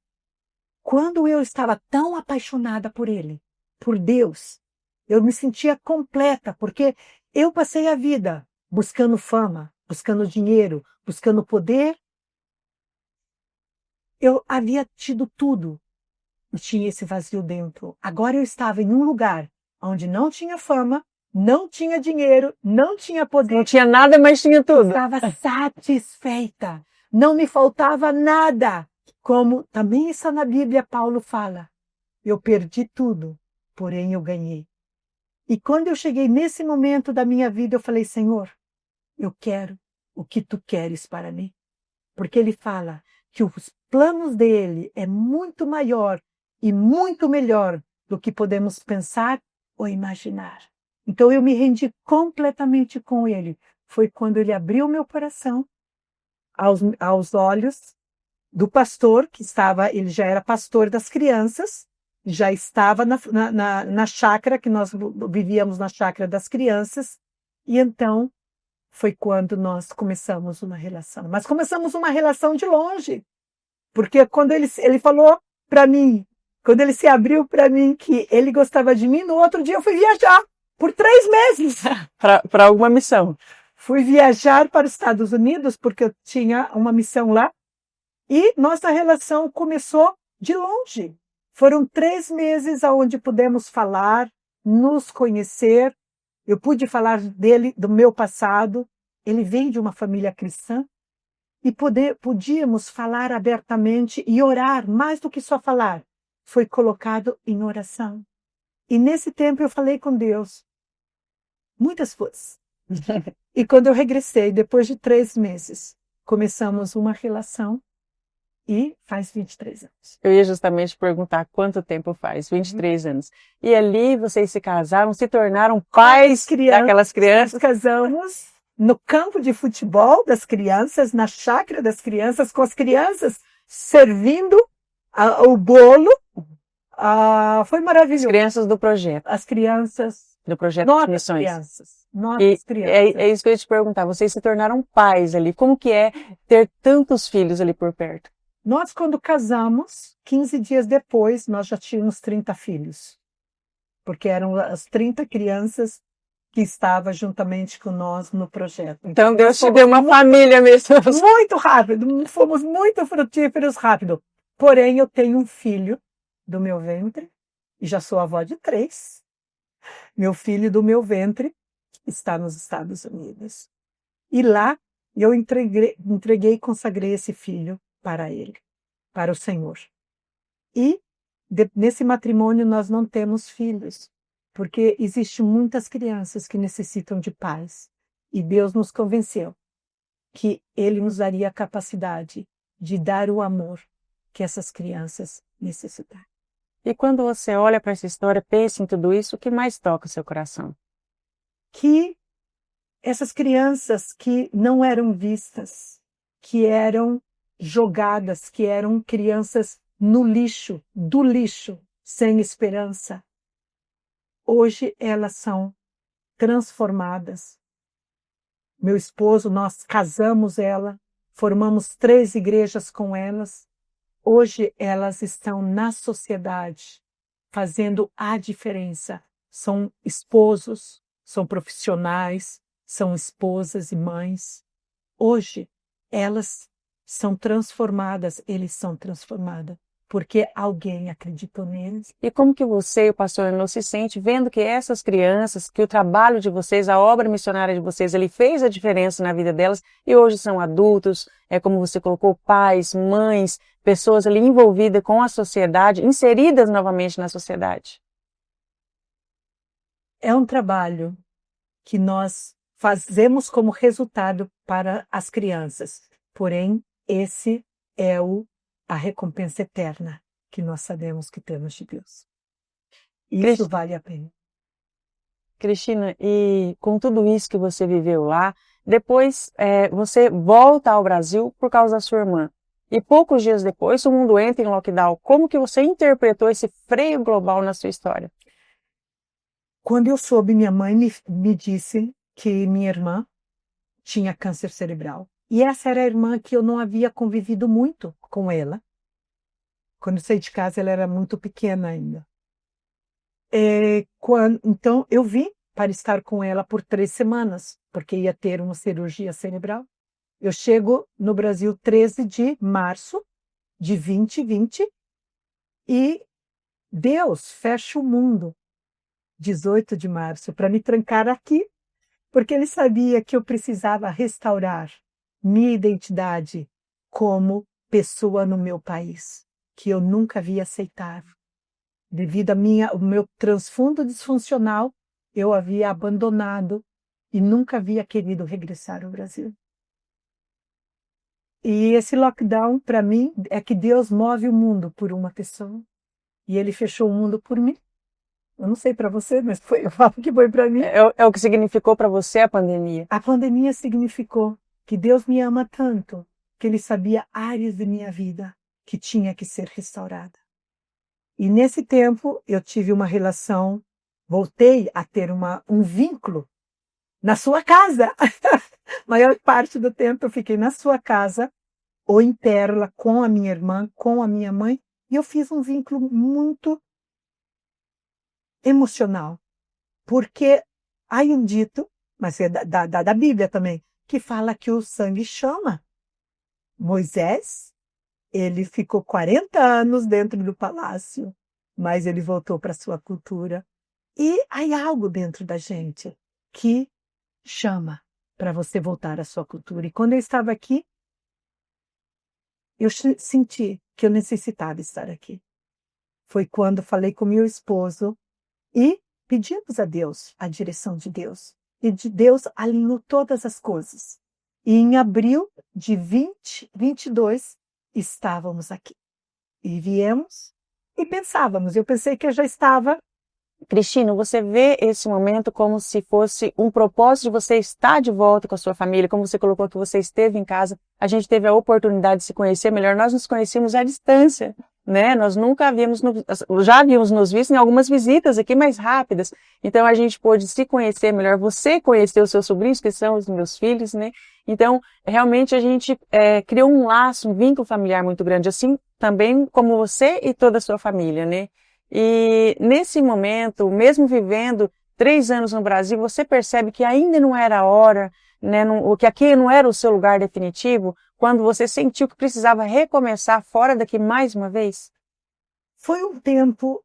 Quando eu estava tão apaixonada por Ele, por Deus, eu me sentia completa, porque eu passei a vida buscando fama, buscando dinheiro, buscando poder. Eu havia tido tudo e tinha esse vazio dentro. Agora eu estava em um lugar onde não tinha fama, não tinha dinheiro, não tinha poder. Não tinha nada, mas tinha tudo. Eu estava satisfeita. Não me faltava nada. Como também está na Bíblia, Paulo fala. Eu perdi tudo, porém eu ganhei. E quando eu cheguei nesse momento da minha vida, eu falei, Senhor, eu quero o que Tu queres para mim. Porque Ele fala que os planos dele é muito maior e muito melhor do que podemos pensar ou imaginar. Então eu me rendi completamente com Ele. Foi quando Ele abriu meu coração aos olhos do pastor, ele já era pastor das crianças, já estava na chácara, que nós vivíamos na chácara das crianças, e então foi quando nós começamos uma relação. Mas começamos uma relação de longe, porque quando ele falou para mim, quando ele se abriu para mim que ele gostava de mim, no outro dia eu fui viajar por 3 meses. Para alguma missão. Fui viajar para os Estados Unidos, porque eu tinha uma missão lá, e nossa relação começou de longe. Foram 3 meses onde pudemos falar, nos conhecer. Eu pude falar dele, do meu passado. Ele vem de uma família cristã. E podíamos falar abertamente e orar, mais do que só falar. Foi colocado em oração. E nesse tempo eu falei com Deus muitas coisas. E quando eu regressei, depois de 3 meses, começamos uma relação. E faz 23 anos. Eu ia justamente perguntar quanto tempo faz, 23 anos. E ali vocês se casaram, se tornaram pais daquelas crianças? Nós casamos no campo de futebol das crianças, na chácara das crianças, com as crianças servindo o bolo. Foi maravilhoso. As crianças do projeto. As crianças do projeto de missões. Nossas crianças. É isso que eu ia te perguntar. Vocês se tornaram pais ali. Como que é ter tantos filhos ali por perto? Nós, quando casamos, 15 dias depois, nós já tínhamos 30 filhos. Porque eram as 30 crianças que estavam juntamente com nós no projeto. Então Deus te deu uma família mesmo. Muito rápido, fomos muito frutíferos rápido. Porém, eu tenho um filho do meu ventre, e já sou avó de 3. Meu filho do meu ventre está nos Estados Unidos. E lá, eu entreguei e consagrei esse filho para Ele, para o Senhor. E nesse matrimônio nós não temos filhos, porque existem muitas crianças que necessitam de pais. E Deus nos convenceu que Ele nos daria a capacidade de dar o amor que essas crianças necessitam. E quando você olha para essa história, pensa em tudo isso, o que mais toca o seu coração? que essas crianças que não eram vistas, que eram jogadas, que eram crianças no lixo, do lixo, sem esperança, hoje elas são transformadas. Meu esposo, nós casamos ela, formamos 3 igrejas com elas. Hoje elas estão na sociedade, fazendo a diferença. São esposos, são profissionais, são esposas e mães. Hoje elas são transformadas, eles são transformados, porque alguém acreditou neles. E como que você e o pastor Enô se sente vendo que essas crianças, que o trabalho de vocês, a obra missionária de vocês, ele fez a diferença na vida delas e hoje são adultos, como você colocou, pais, mães, pessoas ali envolvidas com a sociedade, inseridas novamente na sociedade? É um trabalho que nós fazemos como resultado para as crianças, porém esse é a recompensa eterna que nós sabemos que temos de Deus. Isso vale a pena. Cristina, e com tudo isso que você viveu lá, depois você volta ao Brasil por causa da sua irmã. E poucos dias depois o mundo entra em lockdown. Como que você interpretou esse freio global na sua história? Quando eu soube, minha mãe me disse que minha irmã tinha câncer cerebral. E essa era a irmã que eu não havia convivido muito com ela. Quando eu saí de casa, ela era muito pequena ainda. Então, eu vim para estar com ela por 3 semanas, porque ia ter uma cirurgia cerebral. Eu chego no Brasil 13 de março de 2020 e Deus fecha o mundo 18 de março para me trancar aqui, porque Ele sabia que eu precisava restaurar minha identidade como pessoa no meu país, que eu nunca havia aceitado. Devido ao meu transfundo disfuncional, eu havia abandonado e nunca havia querido regressar ao Brasil. E esse lockdown, para mim, é que Deus move o mundo por uma pessoa. E Ele fechou o mundo por mim. Eu não sei para você, mas eu falo que foi para mim. É o que significou para você a pandemia? A pandemia significou que Deus me ama tanto, que Ele sabia áreas da minha vida que tinha que ser restaurada. E nesse tempo eu tive uma relação, voltei a ter um vínculo na sua casa. Maior parte do tempo eu fiquei na sua casa, ou em Pérola, com a minha irmã, com a minha mãe, e eu fiz um vínculo muito emocional. Porque há um dito, mas é da Bíblia também, que fala que o sangue chama. Moisés, ele ficou 40 anos dentro do palácio, mas ele voltou para a sua cultura. E há algo dentro da gente que chama para você voltar à sua cultura. E quando eu estava aqui, eu senti que eu necessitava estar aqui. Foi quando falei com meu esposo e pedimos a Deus a direção de Deus. E de Deus alinhou todas as coisas. E em abril de 2022, estávamos aqui. E viemos e pensávamos. Eu pensei que eu já estava. Cristina, você vê esse momento como se fosse um propósito de você estar de volta com a sua família, como você colocou que você esteve em casa, a gente teve a oportunidade de se conhecer melhor, nós nos conhecemos à distância, né? Nós nunca já havíamos nos visto em algumas visitas aqui mais rápidas, então a gente pôde se conhecer melhor, você conheceu os seus sobrinhos, que são os meus filhos, né? Então, realmente a gente criou um laço, um vínculo familiar muito grande, assim também como você e toda a sua família, né? E nesse momento, mesmo vivendo 3 anos no Brasil, você percebe que ainda não era a hora, né, que aqui não era o seu lugar definitivo, quando você sentiu que precisava recomeçar fora daqui mais uma vez? Foi um tempo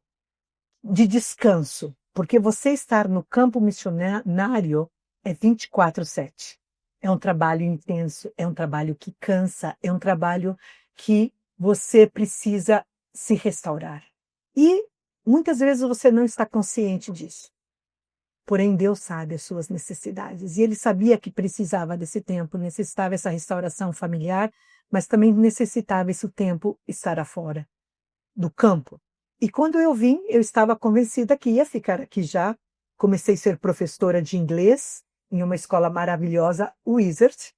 de descanso, porque você estar no campo missionário é 24/7. É um trabalho intenso, é um trabalho que cansa, é um trabalho que você precisa se restaurar. E muitas vezes você não está consciente disso. Porém, Deus sabe as suas necessidades. E Ele sabia que precisava desse tempo, necessitava essa restauração familiar, mas também necessitava esse tempo estar afora do campo. E quando eu vim, eu estava convencida que ia ficar aqui já comecei a ser professora de inglês em uma escola maravilhosa, Wizard.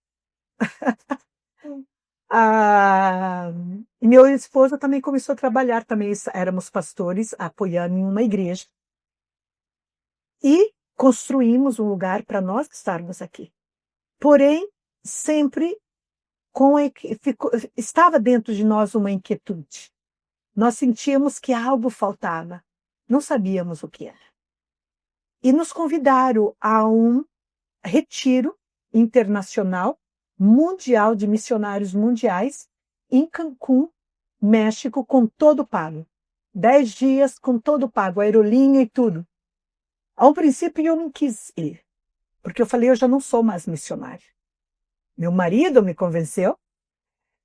E meu esposo também começou a trabalhar, também éramos pastores apoiando em uma igreja. E construímos um lugar para nós estarmos aqui. Porém, sempre estava dentro de nós uma inquietude. Nós sentíamos que algo faltava. Não sabíamos o que era. E nos convidaram a um retiro internacional, mundial, de missionários mundiais, em Cancún, México, com todo pago. 10 dias com todo pago, aerolinha e tudo. Ao princípio eu não quis ir, porque eu falei, eu já não sou mais missionário. Meu marido me convenceu,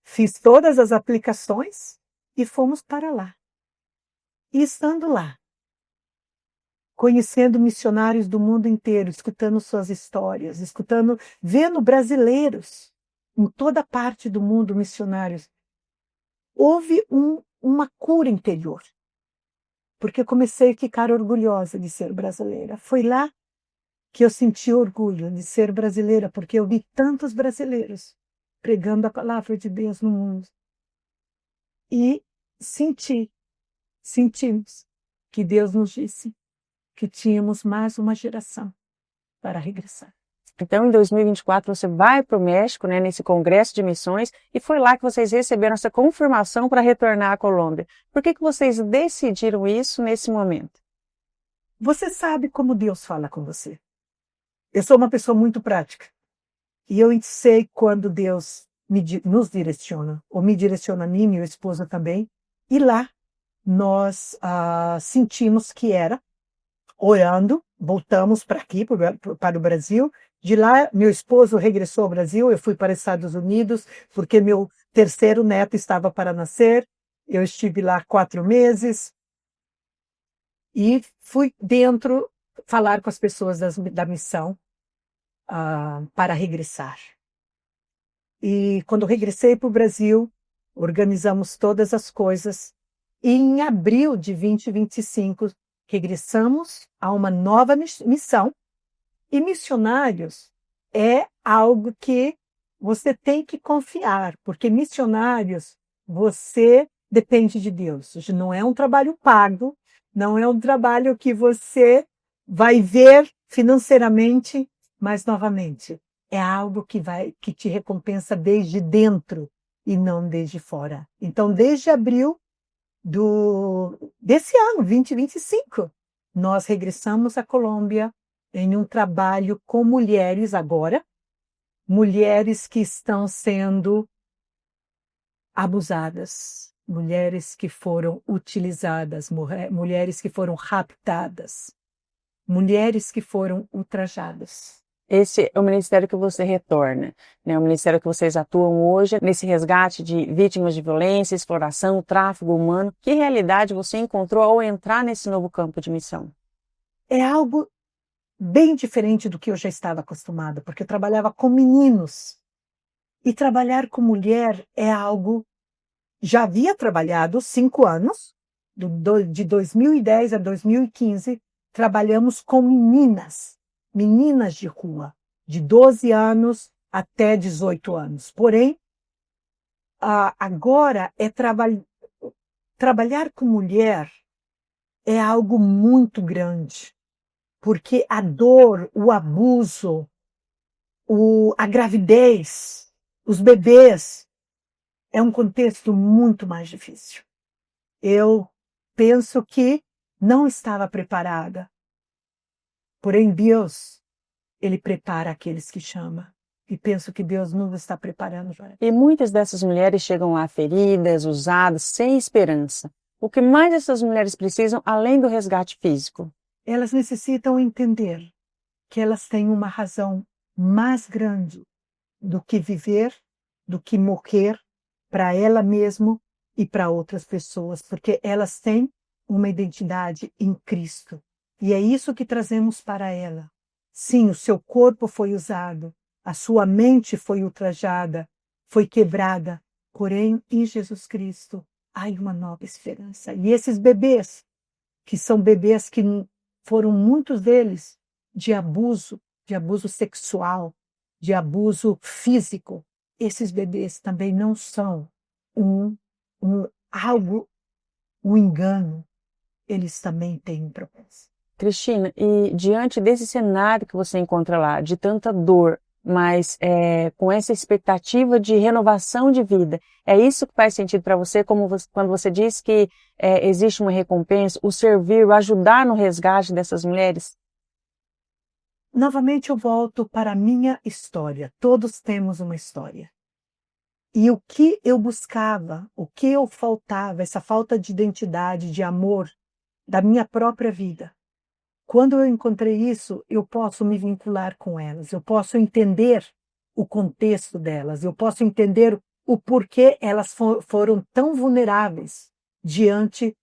fiz todas as aplicações e fomos para lá. E estando lá, conhecendo missionários do mundo inteiro, escutando suas histórias, vendo brasileiros em toda parte do mundo missionários, houve uma cura interior, porque eu comecei a ficar orgulhosa de ser brasileira. Foi lá que eu senti orgulho de ser brasileira, porque eu vi tantos brasileiros pregando a palavra de Deus no mundo. E sentimos que Deus nos disse que tínhamos mais uma geração para regressar. Então, em 2024, você vai para o México, né, nesse congresso de missões, e foi lá que vocês receberam essa confirmação para retornar à Colômbia. Por que vocês decidiram isso nesse momento? Você sabe como Deus fala com você. Eu sou uma pessoa muito prática. E eu sei quando Deus nos direciona, ou me direciona a mim, meu esposo também. E lá nós sentimos que era, orando, voltamos para aqui, para o Brasil. De lá, meu esposo regressou ao Brasil, eu fui para os Estados Unidos, porque meu terceiro neto estava para nascer. Eu estive lá 4 meses e fui dentro falar com as pessoas da missão para regressar. E quando regressei para o Brasil, organizamos todas as coisas e em abril de 2025 regressamos a uma nova missão. E missionários é algo que você tem que confiar, porque missionários, você depende de Deus. Não é um trabalho pago, não é um trabalho que você vai ver financeiramente, mas novamente, é algo que te recompensa desde dentro e não desde fora. Então, desde abril desse ano, 2025, nós regressamos à Colômbia em um trabalho com mulheres agora, mulheres que estão sendo abusadas, mulheres que foram utilizadas, mulheres que foram raptadas, mulheres que foram ultrajadas. Esse é o ministério que você retorna, né? O ministério que vocês atuam hoje nesse resgate de vítimas de violência, exploração, tráfico humano. Que realidade você encontrou ao entrar nesse novo campo de missão? É algo bem diferente do que eu já estava acostumada, porque eu trabalhava com meninos. E trabalhar com mulher é algo... Já havia trabalhado 5 anos, de 2010 a 2015, trabalhamos com meninas de rua, de 12 anos até 18 anos. Porém, agora trabalhar com mulher é algo muito grande, porque a dor, o abuso, a gravidez, os bebês, é um contexto muito mais difícil. Eu penso que não estava preparada. Porém, Deus, Ele prepara aqueles que chama. E penso que Deus nos está preparando, Joana. E muitas dessas mulheres chegam lá feridas, usadas, sem esperança. O que mais essas mulheres precisam, além do resgate físico? Elas necessitam entender que elas têm uma razão mais grande do que viver, do que morrer para ela mesma e para outras pessoas, porque elas têm uma identidade em Cristo. E é isso que trazemos para ela. Sim, o seu corpo foi usado, a sua mente foi ultrajada, foi quebrada, porém, em Jesus Cristo, há uma nova esperança. E esses bebês, que são bebês que foram muitos deles de abuso sexual, de abuso físico. Esses bebês também não são um engano. Eles também têm um propósito. Cristina, e diante desse cenário que você encontra lá, de tanta dor, mas com essa expectativa de renovação de vida, é isso que faz sentido para você, quando você diz que existe uma recompensa, o servir, o ajudar no resgate dessas mulheres? Novamente eu volto para a minha história. Todos temos uma história. E o que eu buscava, o que eu faltava, essa falta de identidade, de amor da minha própria vida. Quando eu encontrei isso, eu posso me vincular com elas, eu posso entender o contexto delas, eu posso entender o porquê elas foram tão vulneráveis diante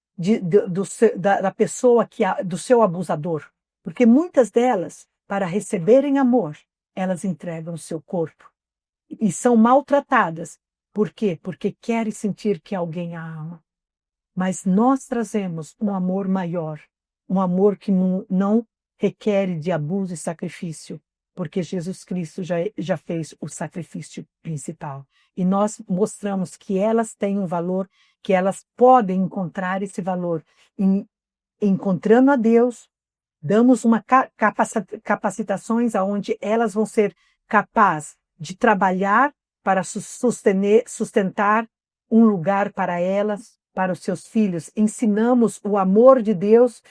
da pessoa, do seu abusador. Porque muitas delas, para receberem amor, elas entregam o seu corpo. E são maltratadas. Por quê? Porque querem sentir que alguém a ama. Mas nós trazemos um amor maior, um amor que não requer de abuso e sacrifício, porque Jesus Cristo já fez o sacrifício principal. E nós mostramos que elas têm um valor, que elas podem encontrar esse valor encontrando a Deus. Damos capacitações aonde elas vão ser capazes de trabalhar para sustentar um lugar para elas, para os seus filhos. Ensinamos o amor de Deus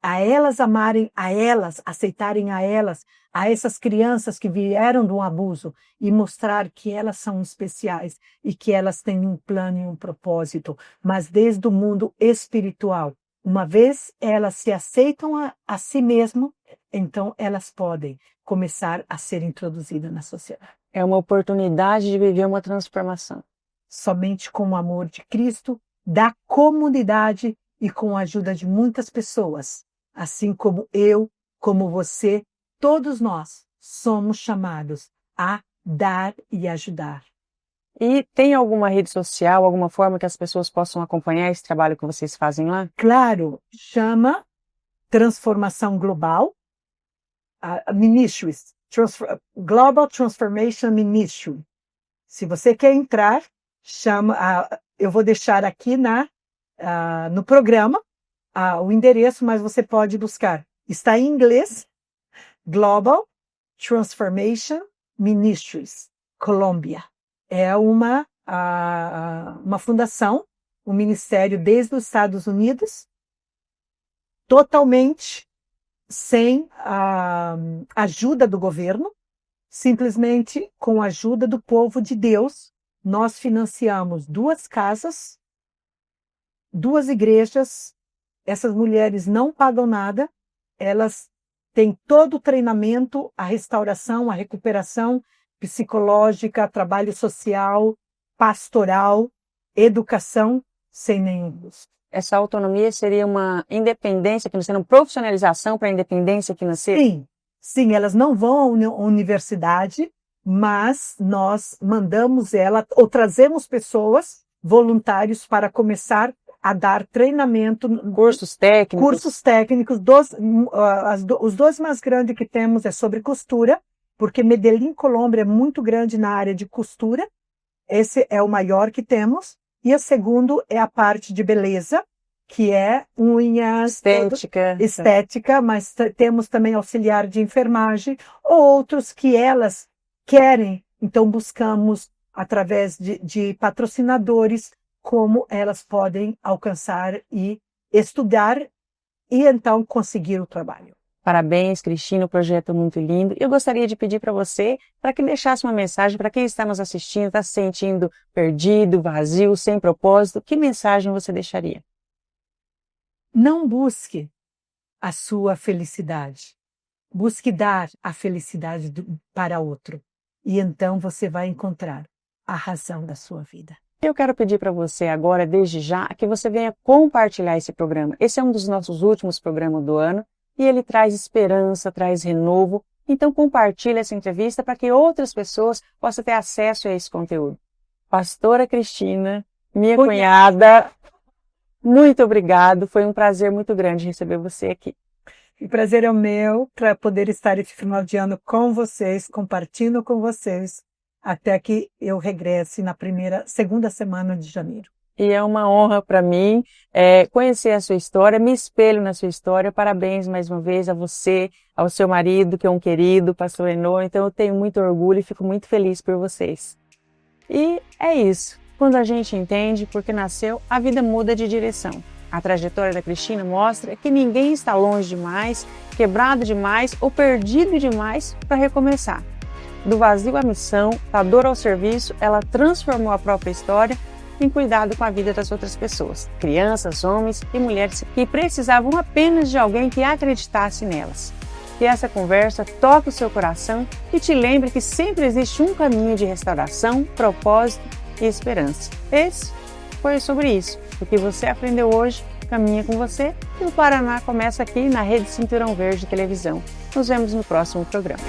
a elas amarem a elas, aceitarem a elas, a essas crianças que vieram de um abuso e mostrar que elas são especiais e que elas têm um plano e um propósito, mas desde o mundo espiritual. Uma vez elas se aceitam a si mesmas, então elas podem começar a ser introduzidas na sociedade. É uma oportunidade de viver uma transformação. Somente com o amor de Cristo, da comunidade e com a ajuda de muitas pessoas, assim como eu, como você, todos nós somos chamados a dar e ajudar. E tem alguma rede social, alguma forma que as pessoas possam acompanhar esse trabalho que vocês fazem lá? Claro, chama Transformação Global, Ministries, Global Transformation Ministry. Se você quer entrar, eu vou deixar aqui no programa o endereço, mas você pode buscar. Está em inglês, Global Transformation Ministries, Colômbia. É uma fundação, um ministério desde os Estados Unidos, totalmente sem a ajuda do governo, simplesmente com a ajuda do povo de Deus. Nós financiamos 2 casas, 2 igrejas. Essas mulheres não pagam nada, elas têm todo o treinamento, a restauração, a recuperação psicológica, trabalho social, pastoral, educação, sem nenhum custo. Essa autonomia seria uma independência financeira, uma profissionalização para a independência financeira? Sim, elas não vão à universidade, mas nós mandamos ou trazemos pessoas, voluntários, para começar a dar treinamento. Cursos técnicos. Os 2 mais grandes que temos é sobre costura, porque Medellín, Colômbia, é muito grande na área de costura. Esse é o maior que temos. E o segundo é a parte de beleza, que é unhas, estética, mas temos também auxiliar de enfermagem, ou outros que elas querem. Então buscamos, através de patrocinadores, como elas podem alcançar e estudar e então conseguir o trabalho. Parabéns, Cristina, o projeto é muito lindo. Eu gostaria de pedir para você, para que deixasse uma mensagem para quem está nos assistindo, está se sentindo perdido, vazio, sem propósito. Que mensagem você deixaria? Não busque a sua felicidade. Busque dar a felicidade para outro. E então você vai encontrar a razão da sua vida. Eu quero pedir para você agora, desde já, que você venha compartilhar esse programa. Esse é um dos nossos últimos programas do ano. E ele traz esperança, traz renovo. Então compartilhe essa entrevista para que outras pessoas possam ter acesso a esse conteúdo. Pastora Cristina, minha cunhada, muito obrigado. Foi um prazer muito grande receber você aqui. O prazer é o meu para poder estar esse final de ano com vocês, compartilhando com vocês, até que eu regresse na segunda semana de janeiro. E é uma honra para mim conhecer a sua história, me espelho na sua história. Parabéns mais uma vez a você, ao seu marido, que é um querido, pastor Enô. Então eu tenho muito orgulho e fico muito feliz por vocês. E é isso. Quando a gente entende porque nasceu, a vida muda de direção. A trajetória da Cristina mostra que ninguém está longe demais, quebrado demais ou perdido demais para recomeçar. Do vazio à missão, da dor ao serviço, ela transformou a própria história em cuidado com a vida das outras pessoas, crianças, homens e mulheres que precisavam apenas de alguém que acreditasse nelas. Que essa conversa toque o seu coração e te lembre que sempre existe um caminho de restauração, propósito e esperança. Esse foi sobre isso. O que você aprendeu hoje caminha com você e o Paraná começa aqui na Rede Cinturão Verde Televisão. Nos vemos no próximo programa.